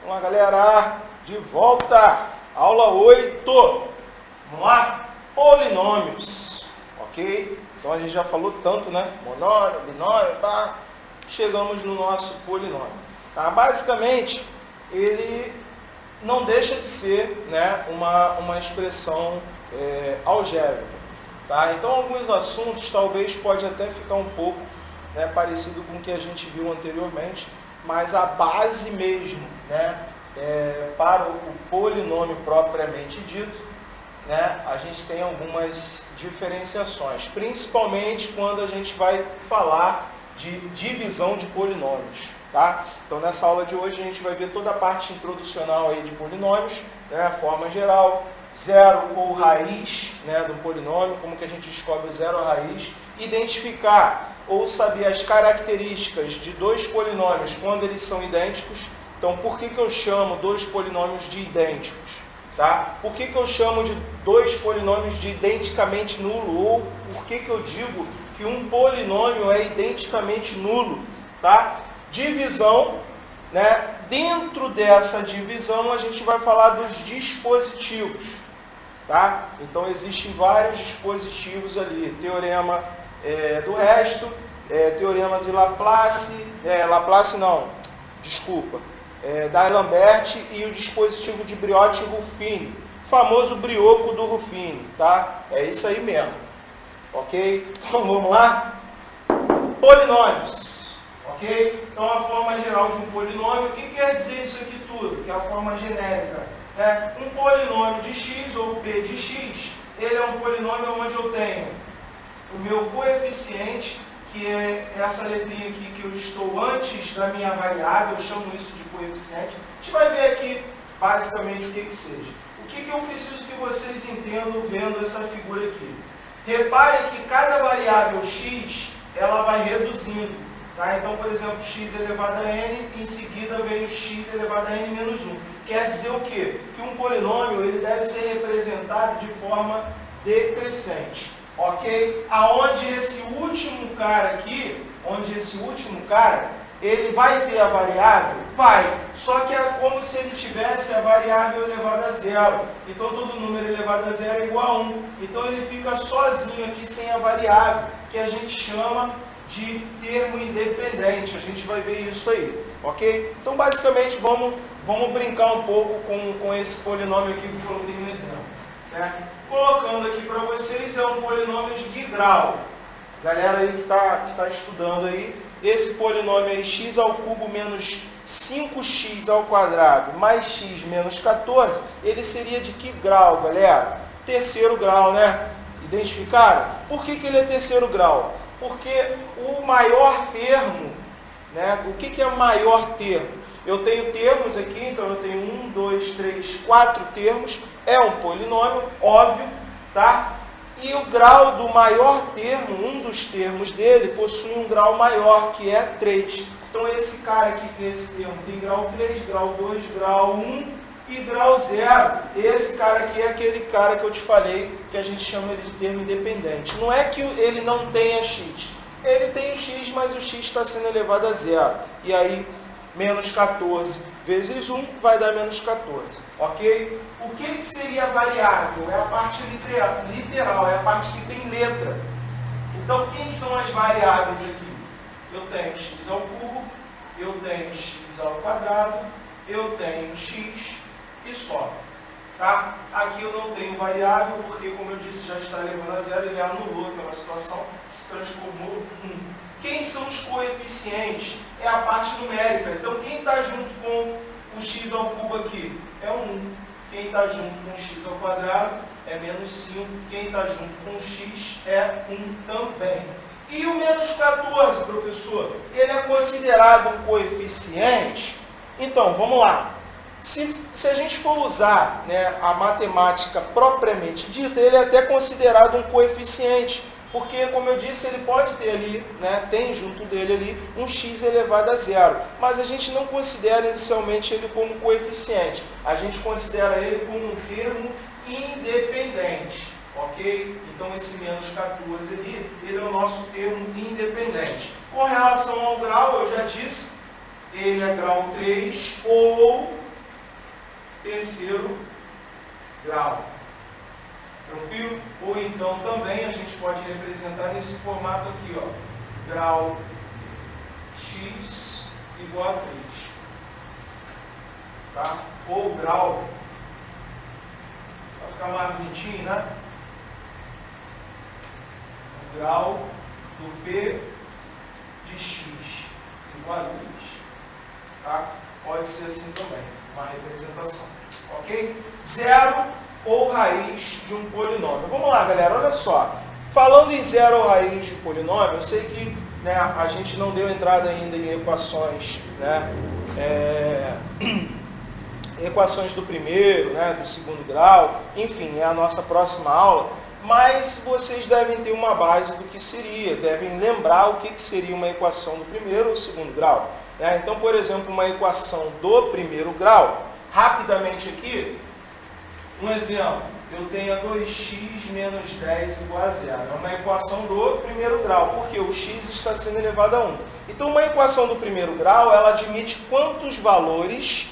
Vamos lá, galera, de volta, aula 8, vamos lá, polinômios, ok? Então a gente já falou tanto, né, monômio, binômio, tá? Chegamos no nosso polinômio, tá? Basicamente, ele não deixa de ser, né, uma expressão algébrica, tá? Então alguns assuntos talvez pode até ficar um pouco, né, parecido com o que a gente viu anteriormente, mas a base mesmo, né, para o polinômio propriamente dito, né, a gente tem algumas diferenciações, principalmente quando a gente vai falar de divisão de polinômios, tá? Então nessa aula de hoje a gente vai ver toda a parte introducional aí de polinômios, né, a forma geral, zero ou raiz, né, do polinômio, como que a gente descobre o zero ou raiz, identificar ou saber as características de dois polinômios quando eles são idênticos. Então, por que eu chamo dois polinômios de idênticos? Tá? Por que eu chamo de dois polinômios de identicamente nulo? Ou por que eu digo que um polinômio é identicamente nulo? Tá? Divisão, né? Dentro dessa divisão, a gente vai falar dos dispositivos. Tá? Então, existem vários dispositivos ali. Teorema do resto, teorema de Laplace, D'Alembert e o dispositivo de Briot e Ruffini, famoso brioco do Ruffini, tá? É isso aí mesmo, ok? Então vamos lá? Polinômios, ok? Então a forma geral de um polinômio, o que quer dizer isso aqui tudo? Que é a forma genérica, né? Um polinômio de x ou p de x, ele é um polinômio onde eu tenho o meu coeficiente, que é essa letrinha aqui que eu estou antes da minha variável, eu chamo isso de coeficiente. A gente vai ver aqui, basicamente, o que seja. O que eu preciso que vocês entendam vendo essa figura aqui? Repare que cada variável x, ela vai reduzindo. Tá? Então, por exemplo, x elevado a n, em seguida vem o x elevado a n menos 1. Quer dizer o quê? Que um polinômio ele deve ser representado de forma decrescente. Ok? Aonde esse último cara aqui, ele vai ter a variável? Vai. Só que é como se ele tivesse a variável elevada a zero. Então, todo número elevado a zero é igual a 1. Então, ele fica sozinho aqui sem a variável, que a gente chama de termo independente. A gente vai ver isso aí. Ok? Então, basicamente, vamos brincar um pouco com esse polinômio aqui que eu coloquei no exemplo. Né? Colocando aqui para vocês, é um polinômio de que grau? Galera aí que tá estudando aí, esse polinômio aí, x ao cubo menos 5x ao quadrado mais x menos 14, ele seria de que grau, galera? Terceiro grau, né? Identificaram? Por que ele é terceiro grau? Porque o maior termo, né? O que é maior termo? Eu tenho termos aqui, então eu tenho 1, 2, 3, 4 termos, é um polinômio, óbvio, tá? E o grau do maior termo, um dos termos dele, possui um grau maior, que é 3. Então esse cara aqui, esse termo, tem grau 3, grau 2, grau 1 e grau 0. Esse cara aqui é aquele cara que eu te falei, que a gente chama ele de termo independente. Não é que ele não tenha x. Ele tem o x, mas o x está sendo elevado a 0. E aí, menos 14 vezes 1 vai dar menos 14, ok? O que seria a variável? É a parte literal, é a parte que tem letra. Então, quem são as variáveis aqui? Eu tenho x ao cubo, eu tenho x ao quadrado, eu tenho x e só. Tá? Aqui eu não tenho variável, porque, como eu disse, já está elevando a zero, ele anulou aquela situação, se transformou em 1. Quem são os coeficientes? É a parte numérica. Então, quem está junto com o x ao cubo aqui é o 1. Quem está junto com o x ao quadrado é menos 5. Quem está junto com o x é 1 também. E o menos 14, professor? Ele é considerado um coeficiente? Então, vamos lá. Se a gente for usar, né, a matemática propriamente dita, ele é até considerado um coeficiente. Porque, como eu disse, ele pode ter ali, né, tem junto dele ali um x elevado a zero. Mas a gente não considera inicialmente ele como coeficiente. A gente considera ele como um termo independente. Ok? Então, esse menos 14 ali, ele é o nosso termo independente. Com relação ao grau, eu já disse, ele é grau 3 ou terceiro grau. Tranquilo? Ou então também a gente pode representar nesse formato aqui, ó, grau x igual a 3. Tá? Ou grau, para ficar mais bonitinho, né? O grau do P de x igual a 2. Tá? Pode ser assim também, uma representação. Ok? Zero ou raiz de um polinômio. Vamos lá, galera, olha só. Falando em zero ou raiz de um polinômio, eu sei que, né, a gente não deu entrada ainda em equações, né, equações do primeiro, né, do segundo grau, enfim, é a nossa próxima aula, mas vocês devem ter uma base do que seria, devem lembrar o que seria uma equação do primeiro ou segundo grau. Né? Então, por exemplo, uma equação do primeiro grau, rapidamente aqui, um exemplo, eu tenho 2x menos 10 igual a 0. É uma equação do primeiro grau, porque o x está sendo elevado a 1. Então, uma equação do primeiro grau, ela admite quantos valores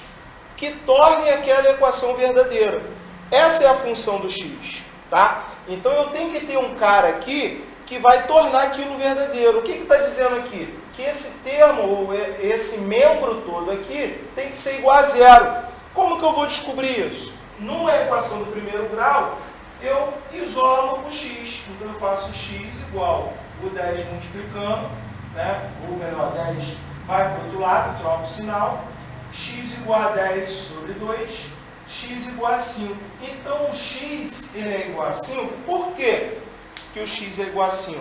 que tornem aquela equação verdadeira. Essa é a função do x. Tá? Então, eu tenho que ter um cara aqui que vai tornar aquilo verdadeiro. O que está dizendo aqui? Que esse termo, ou esse membro todo aqui, tem que ser igual a 0. Como que eu vou descobrir isso? Numa equação do primeiro grau, eu isolo o x. Então, eu faço x igual o 10 multiplicando, né? Ou melhor, 10 vai para o outro lado, troca o sinal. X igual a 10 sobre 2, x igual a 5. Então, o x ele é igual a 5. Por quê que o x é igual a 5?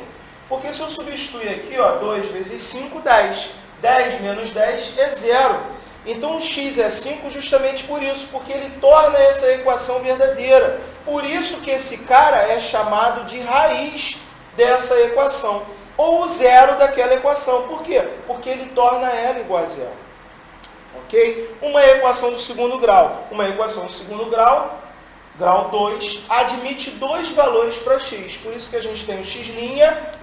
Porque se eu substituir aqui, ó, 2 vezes 5, 10. 10 menos 10 é 0. Então, o x é 5 justamente por isso, porque ele torna essa equação verdadeira. Por isso que esse cara é chamado de raiz dessa equação, ou o zero daquela equação. Por quê? Porque ele torna ela igual a 0. Ok? Uma equação do segundo grau. Uma equação do segundo grau, grau 2, admite dois valores para x. Por isso que a gente tem o x'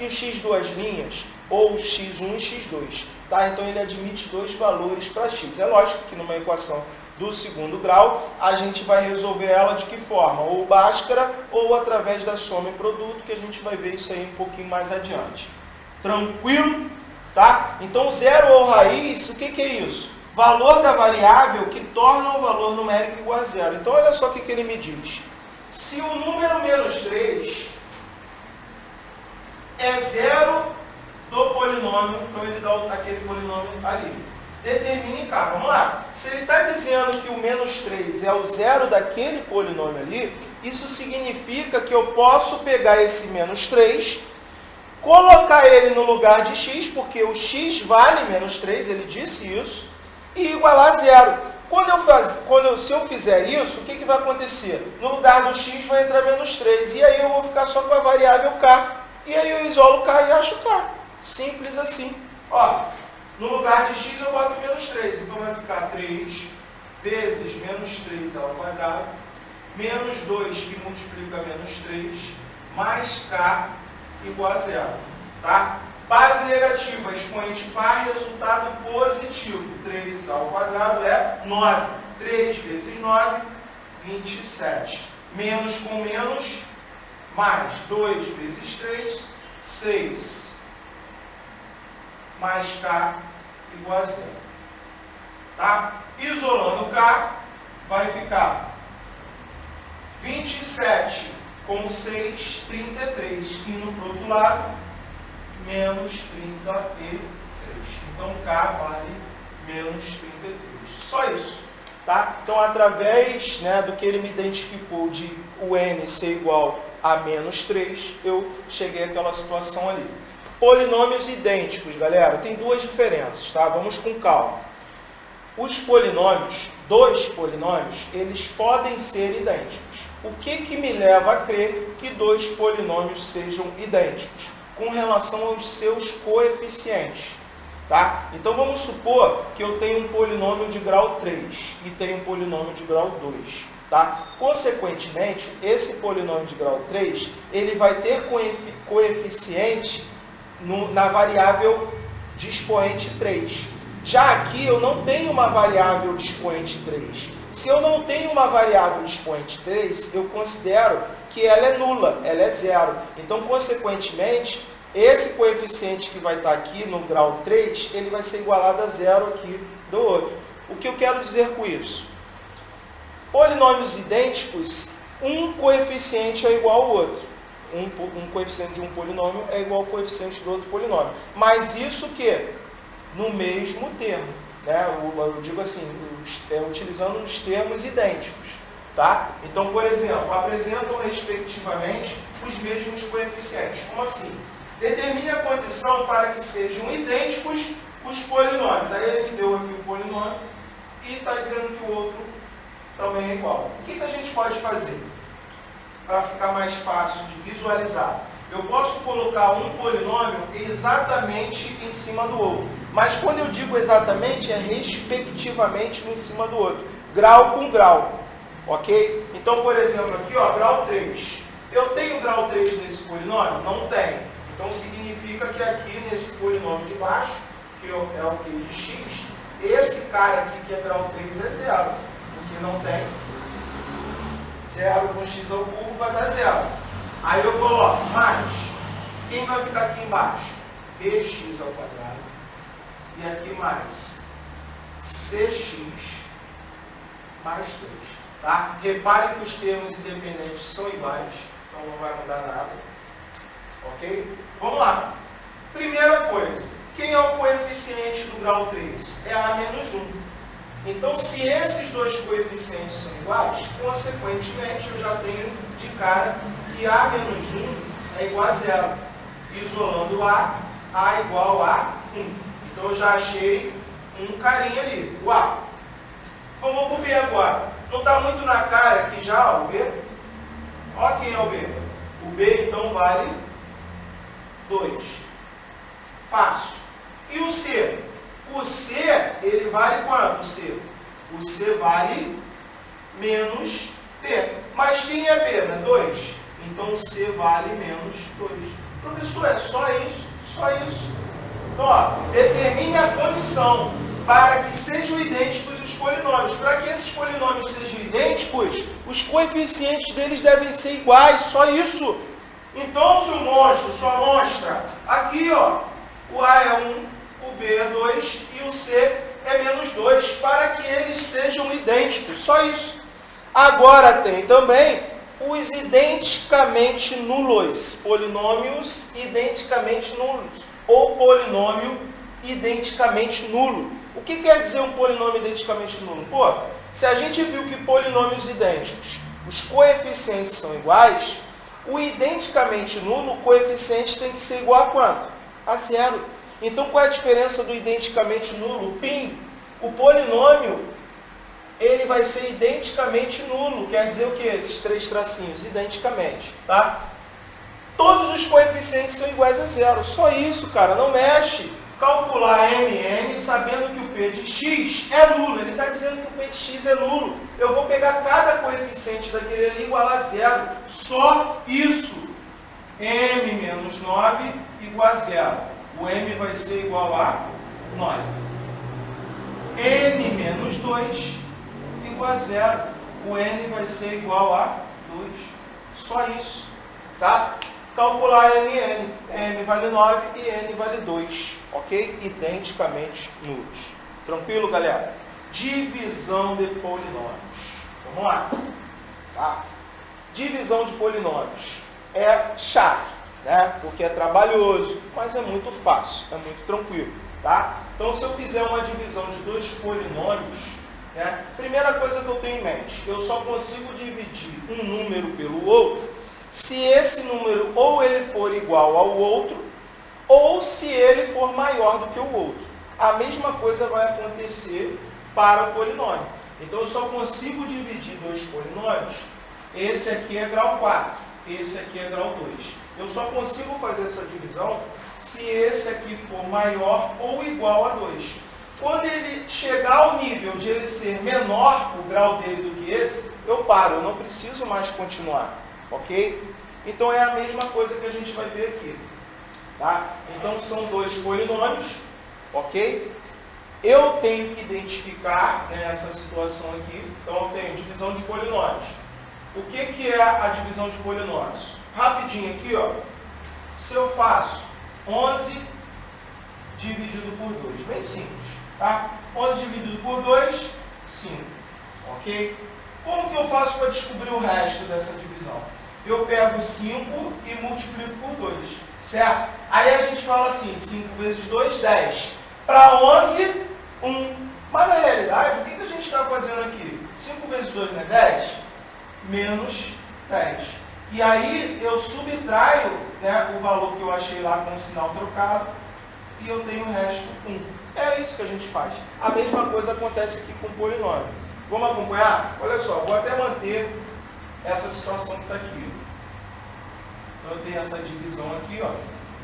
e o x duas linhas, ou x1 e x2. Tá? Então, ele admite dois valores para x. É lógico que numa equação do segundo grau, a gente vai resolver ela de que forma? Ou Bhaskara, ou através da soma e produto, que a gente vai ver isso aí um pouquinho mais adiante. Tranquilo? Tá? Então, zero ou raiz, o que é isso? Valor da variável que torna o valor numérico igual a 0. Então, olha só o que ele me diz. Se o número menos 3 é zero do polinômio, então ele dá aquele polinômio ali. Determine K. Vamos lá. Se ele está dizendo que o menos 3 é o zero daquele polinômio ali, isso significa que eu posso pegar esse menos 3, colocar ele no lugar de x, porque o x vale menos 3, ele disse isso, e igualar a 0. Se eu fizer isso, o que vai acontecer? No lugar do x vai entrar menos 3, e aí eu vou ficar só com a variável k. E aí eu isolo k e acho k. Simples assim. Ó, no lugar de x eu boto menos 3. Então vai ficar 3 vezes menos 3 ao quadrado, menos 2 que multiplica menos 3, mais k igual a 0. Tá? Base negativa, expoente par, resultado positivo. 3 ao quadrado é 9. 3 vezes 9, 27. Menos com menos, mais 2 vezes 3, 6. Mais K igual a 0. Tá? Isolando K, vai ficar 27 com 6, 33. Indo para o outro lado, menos 33. Então, K vale menos 33. Só isso. Tá? Então, através, né, do que ele me identificou de o n ser igual a menos 3, eu cheguei àquela situação ali. Polinômios idênticos, galera, tem duas diferenças, tá? Vamos com calma. Os polinômios, dois polinômios, eles podem ser idênticos. O que me leva a crer que dois polinômios sejam idênticos? Com relação aos seus coeficientes, tá? Então, vamos supor que eu tenho um polinômio de grau 3 e tenho um polinômio de grau 2, tá? Consequentemente, esse polinômio de grau 3, ele vai ter coeficiente na variável de expoente 3. Já aqui eu não tenho uma variável de expoente 3. Se eu não tenho uma variável de expoente 3, eu considero que ela é nula, ela é zero. Então, consequentemente, esse coeficiente que vai estar aqui no grau 3, ele vai ser igualado a zero aqui do outro. O que eu quero dizer com isso? Polinomios idênticos, um coeficiente é igual ao outro. Um coeficiente de um polinômio é igual ao coeficiente do outro polinômio. Mas isso que? No mesmo termo. Né? Eu digo assim, utilizando os termos idênticos. Tá? Então, por exemplo, apresentam respectivamente os mesmos coeficientes. Como assim? Determine a condição para que sejam idênticos os polinômios. Aí ele me deu aqui o polinômio e está dizendo que o outro também é igual. O que a gente pode fazer para ficar mais fácil de visualizar? Eu posso colocar um polinômio exatamente em cima do outro. Mas quando eu digo exatamente, é respectivamente um em cima do outro. Grau com grau. Ok? Então, por exemplo, aqui, ó, grau 3. Eu tenho grau 3 nesse polinômio? Não tenho. Então, significa que aqui nesse polinômio de baixo, que é o que de x, esse cara aqui, que é grau 3, é zero. Porque não tem. Zero com x ao cubo vai dar zero. Aí eu coloco mais. Quem vai ficar aqui embaixo? Bx ao quadrado. E aqui mais cx mais 3. Tá? Repare que os termos independentes são iguais. Então não vai mudar nada. Ok? Vamos lá. Primeira coisa. Quem é o coeficiente do grau 3? É a menos 1. Então, se esses dois coeficientes são iguais, consequentemente, eu já tenho de cara que A menos 1 é igual a zero. Isolando A igual a 1. Então, eu já achei um carinha ali, o A. Vamos para o B agora. Não está muito na cara aqui já, ó, o B? Olha quem é o B. O B, então, vale 2. Fácil. E o C? O C, ele vale quanto, o C? O C vale menos B. Mas quem é B, né? 2. Então, o C vale menos 2. Professor, é só isso? Só isso. Então, ó, determine a condição para que sejam idênticos os polinômios. Para que esses polinômios sejam idênticos, os coeficientes deles devem ser iguais. Só isso. Então, se o monstro só mostra aqui, ó, o A é 1, o B é 2 e o C é menos 2, para que eles sejam idênticos. Só isso. Agora tem também os identicamente nulos, polinômios identicamente nulos, ou polinômio identicamente nulo. O que quer dizer um polinômio identicamente nulo? Pô, se a gente viu que polinômios idênticos, os coeficientes são iguais, o identicamente nulo, o coeficiente tem que ser igual a quanto? A zero. Então, qual é a diferença do identicamente nulo? Pim, o polinômio, ele vai ser identicamente nulo. Quer dizer o quê? Esses três tracinhos, identicamente, tá? Todos os coeficientes são iguais a zero. Só isso, cara, não mexe. Calcular mn sabendo que o p de x é nulo. Ele está dizendo que o p de x é nulo. Eu vou pegar cada coeficiente daquele ali igual a zero. Só isso. M menos 9 igual a zero. O m vai ser igual a 9. n menos 2 igual a zero. O n vai ser igual a 2. Só isso. Tá? Calcular mn. m vale 9 e n vale 2. Ok? Identicamente nulos. Tranquilo, galera? Divisão de polinômios. Vamos lá. Tá? Divisão de polinômios. É chato, né? Porque é trabalhoso, mas é muito fácil, é muito tranquilo, tá? Então, se eu fizer uma divisão de dois polinômios, né? Primeira coisa que eu tenho em mente, eu só consigo dividir um número pelo outro se esse número ou ele for igual ao outro, ou se ele for maior do que o outro. A mesma coisa vai acontecer para o polinômio. Então, eu só consigo dividir dois polinômios. Esse aqui é grau 4, esse aqui é grau 2. Eu só consigo fazer essa divisão se esse aqui for maior ou igual a 2. Quando ele chegar ao nível de ele ser menor, o grau dele, do que esse, eu paro, eu não preciso mais continuar. Ok? Então, é a mesma coisa que a gente vai ver aqui. Tá? Então, são dois polinômios. Ok? eu tenho que identificar, né, essa situação aqui. Então, eu tenho divisão de polinômios. O que é a divisão de polinômios? Rapidinho aqui, ó. Se eu faço 11 dividido por 2, bem simples, tá? 11 dividido por 2, 5, ok? Como que eu faço para descobrir o resto dessa divisão? Eu pego 5 e multiplico por 2, certo? Aí a gente fala assim, 5 vezes 2, 10. Para 11, 1. Mas na realidade, o que a gente está fazendo aqui? 5 vezes 2 não é 10? Menos 10. E aí eu subtraio, né, o valor que eu achei lá com o sinal trocado e eu tenho o resto 1. É isso que a gente faz. A mesma coisa acontece aqui com o polinômio. Vamos acompanhar? Olha só, vou até manter essa situação que está aqui. Então eu tenho essa divisão aqui, ó.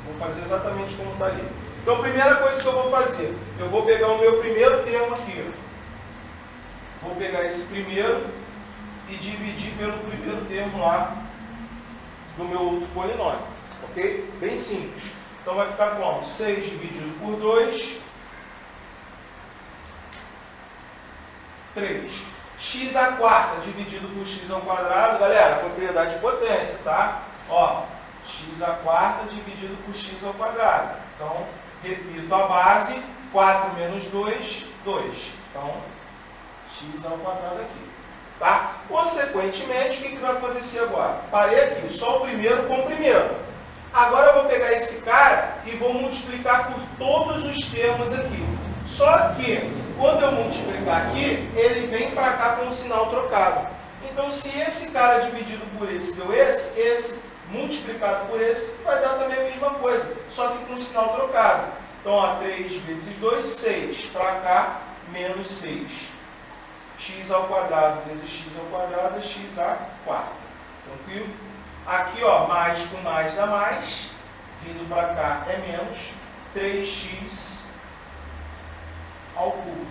Vou fazer exatamente como está ali. Então a primeira coisa que eu vou fazer, eu vou pegar o meu primeiro termo aqui, ó. Vou pegar esse primeiro e dividir pelo primeiro termo lá do meu outro polinômio, ok? Bem simples. Então vai ficar como? 6 dividido por 2, 3. X à quarta dividido por x ao quadrado, galera, propriedade de potência, tá? Ó, x à quarta dividido por x ao quadrado. Então, repito a base, 4 menos 2, 2. Então, x ao quadrado aqui. Tá? Consequentemente, o que vai acontecer agora? Parei aqui, só o primeiro com o primeiro. Agora eu vou pegar esse cara e vou multiplicar por todos os termos aqui. Só que, quando eu multiplicar aqui, ele vem para cá com o sinal trocado. Então, se esse cara dividido por esse deu esse multiplicado por esse, vai dar também a mesma coisa, só que com o sinal trocado. Então, ó, 3 vezes 2, 6. Para cá, menos 6. X ao quadrado vezes x ao quadrado é x à quarta. Tranquilo? Aqui, ó, mais com mais dá mais. Vindo para cá é menos. 3x ao cubo.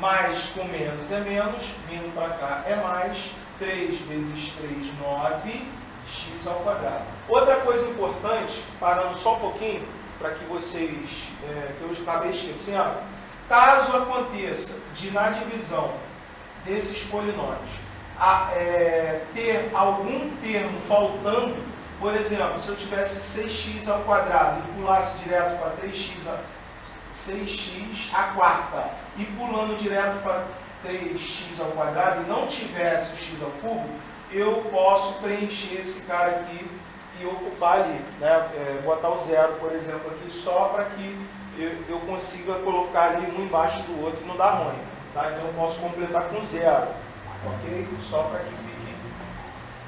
Mais com menos é menos. Vindo para cá é mais. 3 vezes 3, 9. X ao quadrado. Outra coisa importante, parando só um pouquinho, para que vocês, que eu acabei esquecendo, caso aconteça de, na divisão desses polinômios, ter algum termo faltando, por exemplo, se eu tivesse 6x ao quadrado e pulasse direto para 6x à quarta e pulando direto para 3x ao quadrado e não tivesse o x ao cubo, eu posso preencher esse cara aqui e ocupar ali, né? Botar o zero, por exemplo, aqui só para que eu consiga colocar ali um embaixo do outro e não dá ruim. Tá? Então eu posso completar com zero, ok? Só para que fique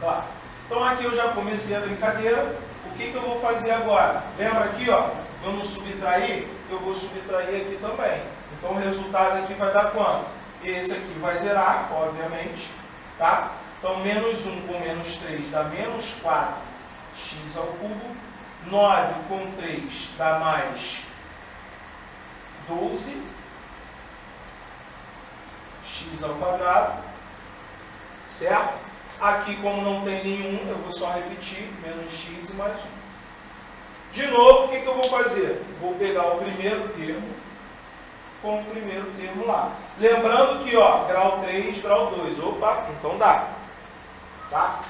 claro. Então aqui eu já comecei a brincadeira. O que eu vou fazer agora? Lembra aqui, ó, eu não subtrair, eu vou subtrair aqui também. Então o resultado aqui vai dar quanto? Esse aqui vai zerar, obviamente, tá? Então menos 1 com menos 3 dá menos 4x ao cubo. 9 com 3 dá mais 12 x ao quadrado, certo? Aqui, como não tem nenhum, eu vou só repetir, menos x e mais 1. De novo, o que eu vou fazer? Vou pegar o primeiro termo com o primeiro termo lá. Lembrando que, ó, grau 3, grau 2. Opa, então dá. Tá?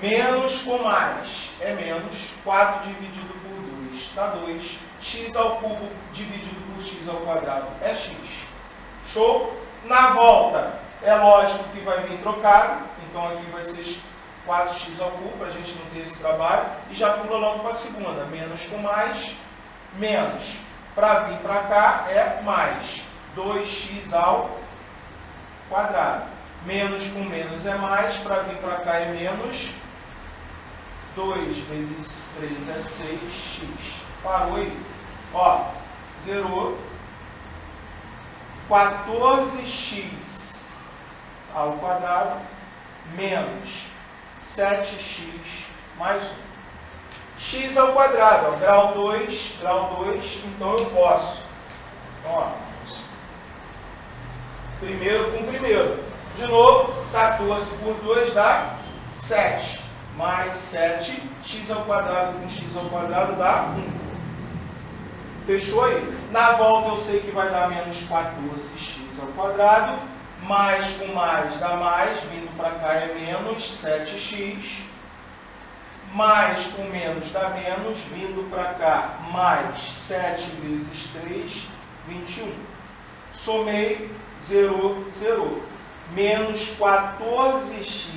Menos com mais é menos. 4 dividido por 2 dá 2. X ao cubo dividido por x ao quadrado é x. Show? Na volta, é lógico que vai vir trocado. Então aqui vai ser 4x ao cubo, para a gente não ter esse trabalho. E já pula logo para a segunda. Menos com mais, menos. Para vir para cá é mais. 2x ao quadrado. Menos com menos é mais. Para vir para cá é menos. 2 vezes 3 é 6x. Parou aí. Ó, zerou. 14x ao quadrado menos 7x mais 1. X ao quadrado, ó, grau 2, então eu posso. Então, ó, primeiro com primeiro. De novo, 14 por 2 dá 7. Mais 7, x ao quadrado com x ao quadrado dá 1. Fechou aí? Na volta eu sei que vai dar menos 14x ao quadrado, mais com mais dá mais, vindo para cá é menos 7x, mais com menos dá menos, vindo para cá mais 7 vezes 3, 21. Somei, zerou, zerou. Menos 14x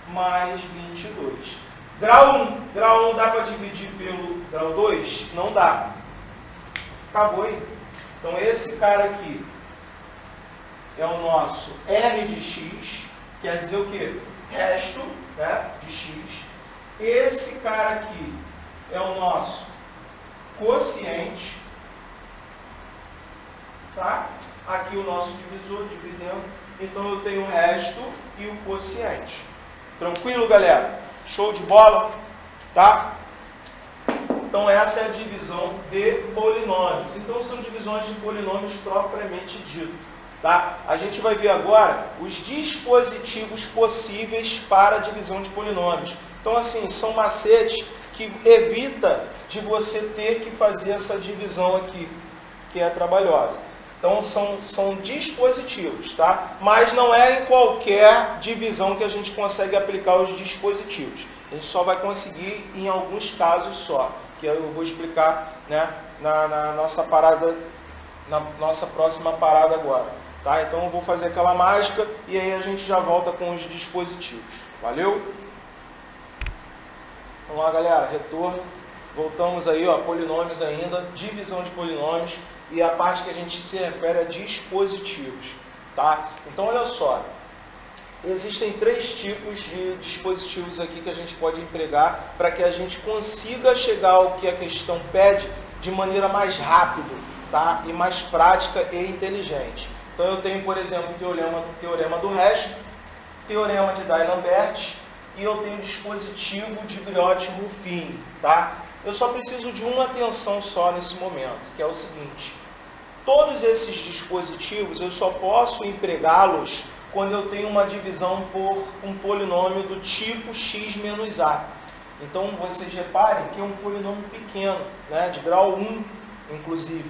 mais 22. Grau 1. Grau 1 dá para dividir pelo grau 2? Não dá. Acabou aí. Então esse cara aqui é o nosso R de x, quer dizer o quê? Resto, né, de x. Esse cara aqui é o nosso quociente, tá? Aqui o nosso divisor, dividendo. Então eu tenho o resto e o quociente. Tranquilo, galera? Show de bola? Tá? Então essa é a divisão de polinômios. Então são divisões de polinômios propriamente dito. Tá? A gente vai ver agora os dispositivos possíveis para a divisão de polinômios. Então assim, são macetes que evita de você ter que fazer essa divisão aqui, que é trabalhosa. Então são dispositivos, tá? Mas não é em qualquer divisão que a gente consegue aplicar os dispositivos. A gente só vai conseguir em alguns casos só, que eu vou explicar, né, na nossa parada, na nossa próxima parada agora. Tá? Então eu vou fazer aquela mágica e aí a gente já volta com os dispositivos. Valeu? Vamos lá, galera, retorno. Voltamos aí, ó, polinômios ainda, divisão de polinômios. E a parte que a gente se refere a dispositivos, tá? Então, olha só, existem 3 tipos de dispositivos aqui que a gente pode empregar para que a gente consiga chegar ao que a questão pede de maneira mais rápida, tá? E mais prática e inteligente. Então, eu tenho, por exemplo, o teorema do resto, teorema de D'Alembert e eu tenho o dispositivo de Briot-Ruffini, tá? Eu só preciso de uma atenção só nesse momento, que é o seguinte: todos esses dispositivos eu só posso empregá-los quando eu tenho uma divisão por um polinômio do tipo x menos a. Então vocês reparem que é um polinômio pequeno, né, de grau 1, inclusive.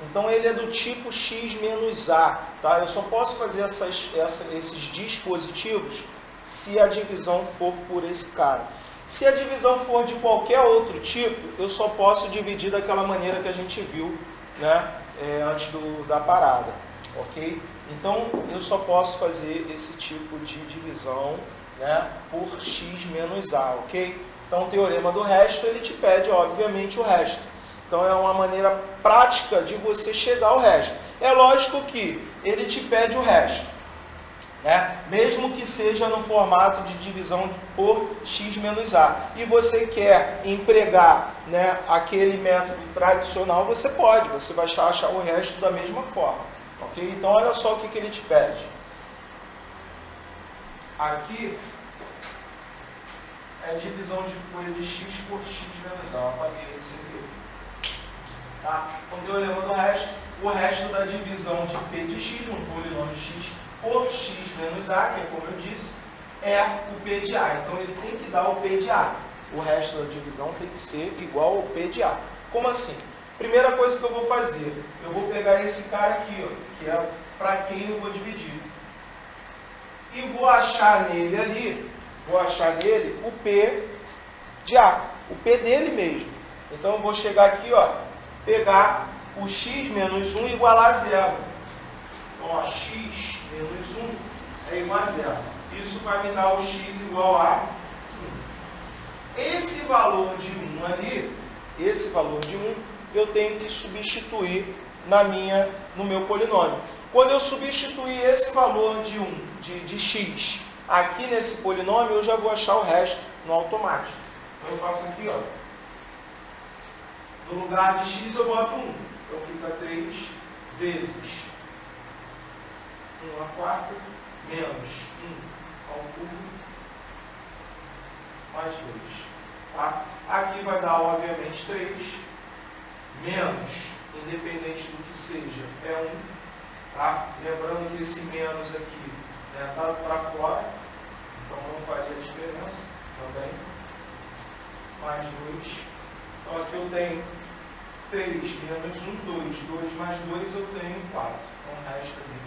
Então ele é do tipo x menos a. Tá? Eu só posso fazer esses dispositivos se a divisão for por esse cara. Se a divisão for de qualquer outro tipo, eu só posso dividir daquela maneira que a gente viu, né, antes da parada, ok? Então, eu só posso fazer esse tipo de divisão, né, por x menos a, ok? Então, o teorema do resto, ele te pede, obviamente, o resto. Então, é uma maneira prática de você chegar ao resto. É lógico que ele te pede o resto, né? Mesmo que seja no formato de divisão por x menos a. E você quer empregar, né, aquele método tradicional, você pode. Você vai achar o resto da mesma forma. Ok? Então, olha só o que ele te pede. Aqui é a divisão de x por x menos a. Eu apaguei esse aqui. Tá? Então, teorema do resto. O resto da divisão de p de x, um polinômio x, por x menos a, que é como eu disse, é o p de a. Então ele tem que dar o p de a. O resto da divisão tem que ser igual ao p de a. Como assim? Primeira coisa que eu vou fazer, eu vou pegar esse cara aqui, ó, que é para quem eu vou dividir. E vou achar nele ali, o p de a. O p dele mesmo. Então eu vou chegar aqui, ó, pegar o x menos 1 igualar a zero. Então, ó, x menos 1 é igual a zero. Isso vai me dar o x igual a 1. Esse valor de 1 ali, esse valor de 1, eu tenho que substituir no meu polinômio. Quando eu substituir esse valor de 1, de x, aqui nesse polinômio, eu já vou achar o resto no automático. Então, eu faço aqui, ó. No lugar de x, eu boto 1. Então, fica 3 vezes 1 a quarta menos 1 ao cubo mais 2. Tá? Aqui vai dar, obviamente, 3 menos, independente do que seja, é 1. Tá? Lembrando que esse menos aqui está para fora, então não faria diferença também. Mais 2. Então aqui eu tenho 3 menos 1, 2. 2 mais 2 eu tenho 4. Então o resto ali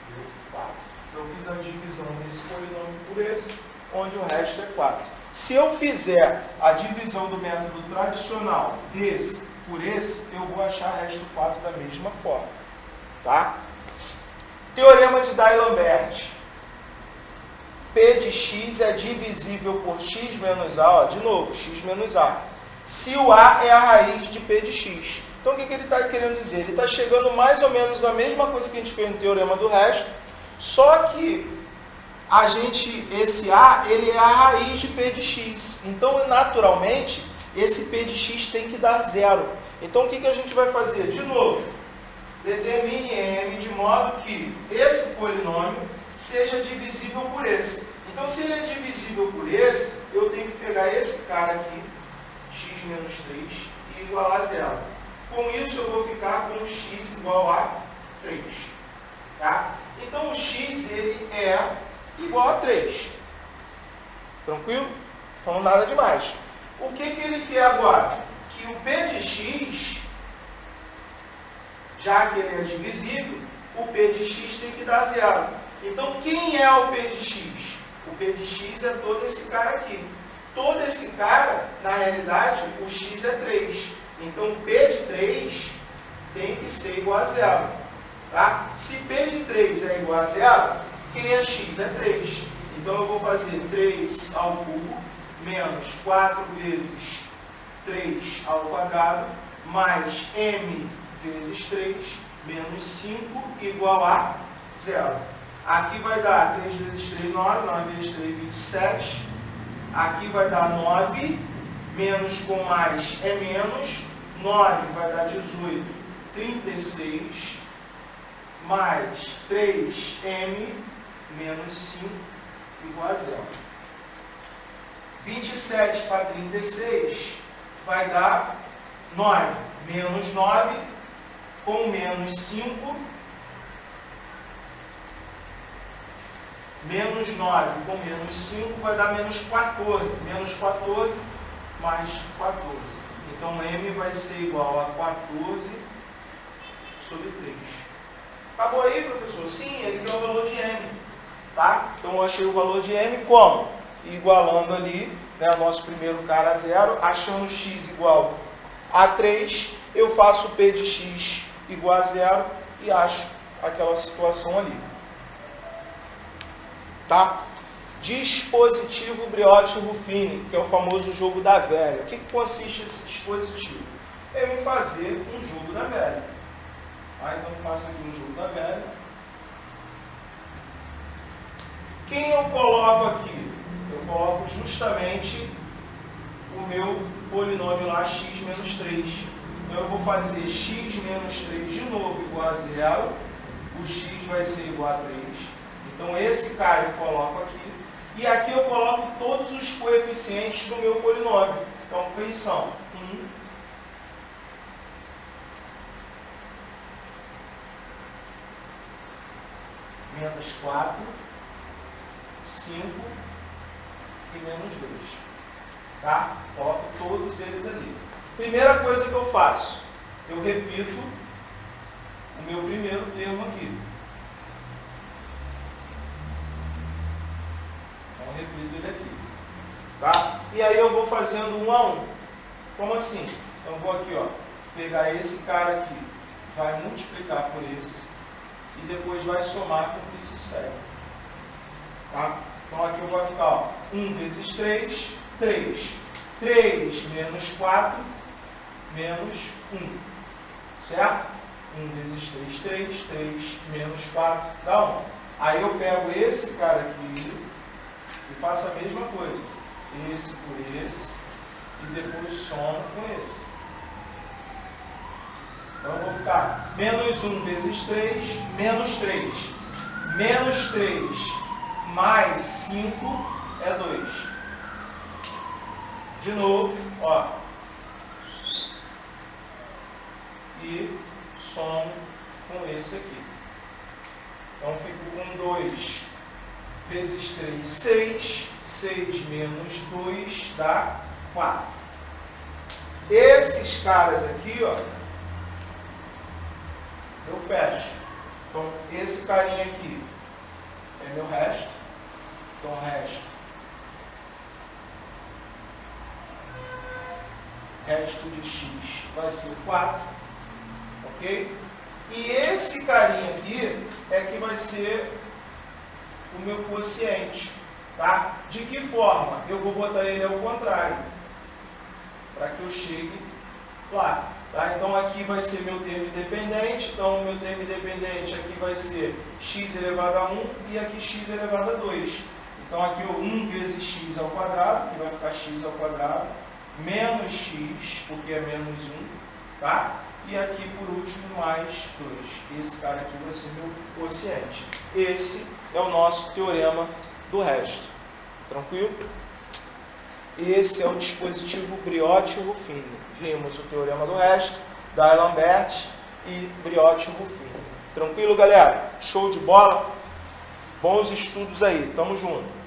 deu 4. Eu fiz a divisão desse polinômio por esse, onde o resto é 4. Se eu fizer a divisão do método tradicional desse por esse, eu vou achar resto 4 da mesma forma. Tá? Teorema de Dais-Lambert. P de x é divisível por x menos a. Ó, de novo, x menos a. Se o a é a raiz de P de x. Então, o que ele está querendo dizer? Ele está chegando mais ou menos na mesma coisa que a gente fez no teorema do resto, só que esse a, ele é a raiz de P de x. Então, naturalmente, esse P de x tem que dar zero. Então, o que a gente vai fazer? De novo, determine m de modo que esse polinômio seja divisível por esse. Então, se ele é divisível por esse, eu tenho que pegar esse cara aqui, x menos 3, e igualar a zero. Com isso, eu vou ficar com x igual a 3. Tá? Então, o x ele é igual a 3. Tranquilo? Não falando nada demais. O que ele quer agora? Que o P de x, já que ele é divisível, o P de x tem que dar zero. Então, quem é o P de x? O P de x é todo esse cara aqui. Todo esse cara, na realidade, o x é 3. Então, P de 3 tem que ser igual a zero. Tá? Se P de 3 é igual a zero, quem é x? É 3. Então, eu vou fazer 3 ao cubo menos 4 vezes 3 ao quadrado mais m vezes 3 menos 5 igual a zero. Aqui vai dar 3 vezes 3, 9. 9 vezes 3, 27. Aqui vai dar 9. Menos com mais é menos. 9 vai dar 18. 36. Mais 3m menos 5 igual a zero. 27 para 36 vai dar 9. Menos 9 com menos 5. Menos 9 com menos 5 vai dar menos 14. Menos 14 mais 14. Então, m vai ser igual a 14 sobre 3. Acabou aí, professor? Sim, ele tem o valor de m. Tá? Então, eu achei o valor de m como? Igualando ali, né, o nosso primeiro cara a zero, achando x igual a 3, eu faço P de x igual a zero e acho aquela situação ali. Tá? Dispositivo Brióti-Ruffini, que é o famoso jogo da velha. O que consiste esse dispositivo? É em fazer um jogo da velha. Então eu faço aqui um jogo da velha. Quem eu coloco aqui? Eu coloco justamente o meu polinômio lá, x menos 3. Então eu vou fazer x menos 3 de novo igual a zero. O x vai ser igual a 3. Então, esse cara eu coloco aqui. E aqui eu coloco todos os coeficientes do meu polinômio. Então, quais são? 1, menos 4, 5 e menos 2. Tá? Coloco todos eles ali. Primeira coisa que eu faço, eu repito o meu primeiro termo aqui. Repito ele aqui, tá? E aí eu vou fazendo um a um. Como assim? Então eu vou aqui, ó, pegar esse cara aqui, vai multiplicar por esse e depois vai somar com o que se segue, tá? Então aqui eu vou ficar, ó, 1 vezes 3, 3. 3 menos 4 menos 1, certo? 1 vezes 3, 3. 3 menos 4 dá 1. Aí eu pego esse cara aqui e faço a mesma coisa. Esse por esse. E depois somo com esse. Então eu vou ficar menos 1 vezes 3, menos 3. Menos 3 mais 5 é 2. De novo, ó. E somo com esse aqui. Então fico com 2 vezes 3, 6. 6 menos 2 dá 4. Esses caras aqui, ó, eu fecho. Então, esse carinha aqui é meu resto. Então, resto de x vai ser 4, ok? E esse carinha aqui é que vai ser o meu quociente, tá? De que forma? Eu vou botar ele ao contrário, para que eu chegue lá, tá? Então, aqui vai ser meu termo independente, então, o meu termo independente aqui vai ser x elevado a 1 e aqui x elevado a 2. Então, aqui 1 vezes x ao quadrado, que vai ficar x ao quadrado, menos x, porque é menos 1, tá? E aqui, por último, mais 2. Esse cara aqui vai ser meu quociente. Esse é o nosso teorema do resto. Tranquilo? Esse é o dispositivo Brioti-Ruffini. Vimos o teorema do resto, Dye-Lambert e Brioti-Ruffini. Tranquilo, galera? Show de bola? Bons estudos aí. Tamo junto.